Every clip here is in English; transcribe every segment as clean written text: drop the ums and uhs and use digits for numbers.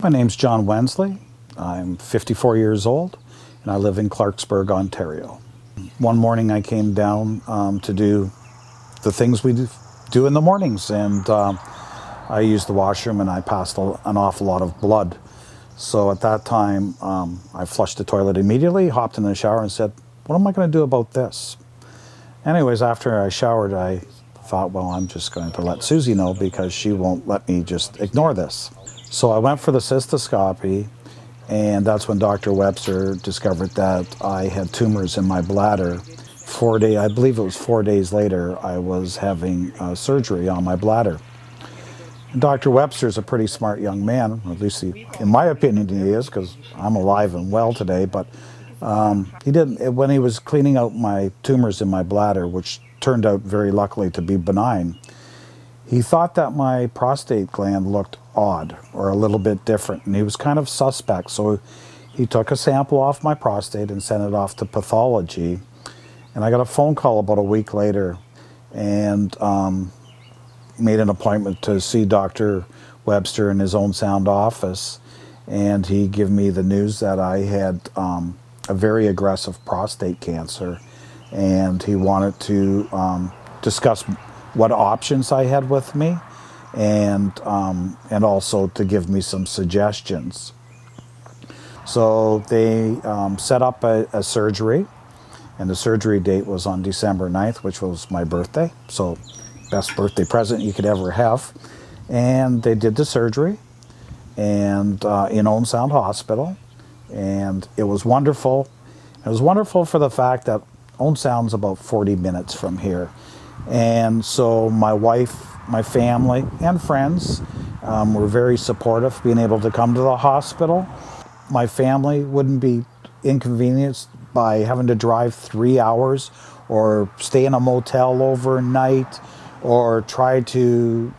My name's John Wensley. I'm 54 years old, and I live in Clarksburg, Ontario. One morning I came down to do the things we do in the mornings, and I used the washroom and I passed an awful lot of blood. So at that time, I flushed the toilet immediately, hopped in the shower and said, what am I going to do about this? Anyways, after I showered, I thought, well, I'm just going to let Susie know because she won't let me just ignore this. So I went for the cystoscopy, and that's when Dr. Webster discovered that I had tumors in my bladder. I believe it was 4 days later, I was having surgery on my bladder. And Dr. Webster's a pretty smart young man, or at least in my opinion he is, because I'm alive and well today, but when he was cleaning out my tumors in my bladder, which turned out very luckily to be benign, he thought that my prostate gland looked odd or a little bit different, and he was kind of suspect. So he took a sample off my prostate and sent it off to pathology. And I got a phone call about a week later and made an appointment to see Dr. Webster in his Owen Sound office. And he gave me the news that I had a very aggressive prostate cancer, and he wanted to discuss what options I had with me, and also to give me some suggestions. So they set up a surgery, and the surgery date was on December 9th, which was my birthday. So best birthday present you could ever have. And they did the surgery and in Owen Sound Hospital, and it was wonderful. It was wonderful for the fact that Owen Sound's about 40 minutes from here. And so my wife, my family, and friends were very supportive, being able to come to the hospital. My family wouldn't be inconvenienced by having to drive 3 hours or stay in a motel overnight or try to,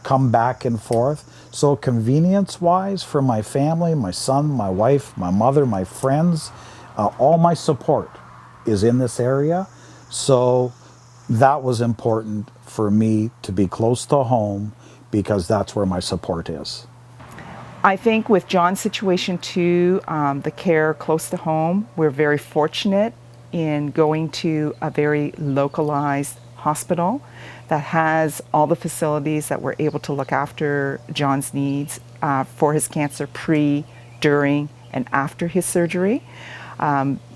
come back and forth. So convenience-wise for my family, my son, my wife, my mother, my friends, all my support is in this area. So that was important for me to be close to home because that's where my support is. I think with John's situation too, the care close to home, we're very fortunate in going to a very localized hospital that has all the facilities that we're able to look after John's needs for his cancer pre, during, and after his surgery.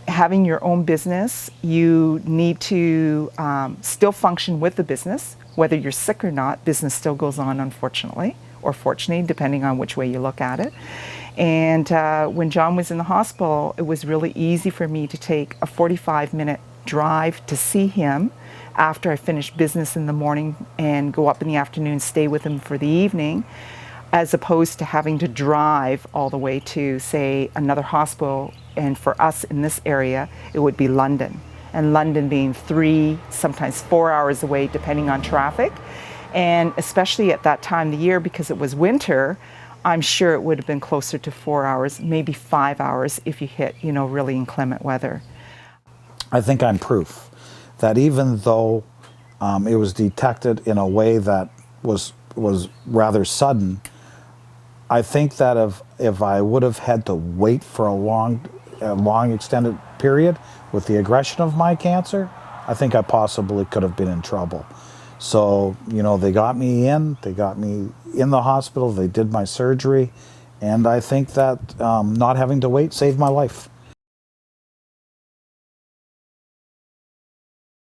Having your own business, you need to still function with the business. Whether you're sick or not, business still goes on, unfortunately, or fortunately, depending on which way you look at it. And when John was in the hospital, it was really easy for me to take a 45-minute drive to see him after I finished business in the morning and go up in the afternoon, stay with him for the evening, as opposed to having to drive all the way to, say, another hospital. And for us in this area, it would be London. And London being 3, sometimes 4 hours away, depending on traffic. And especially at that time of the year, because it was winter, I'm sure it would have been closer to 4 hours, maybe 5 hours if you hit, really inclement weather. I think I'm proof that even though it was detected in a way that was rather sudden, I think that if I would have had to wait for a long extended period with the aggression of my cancer, I think I possibly could have been in trouble. So, they got me in the hospital, they did my surgery, and I think that not having to wait saved my life.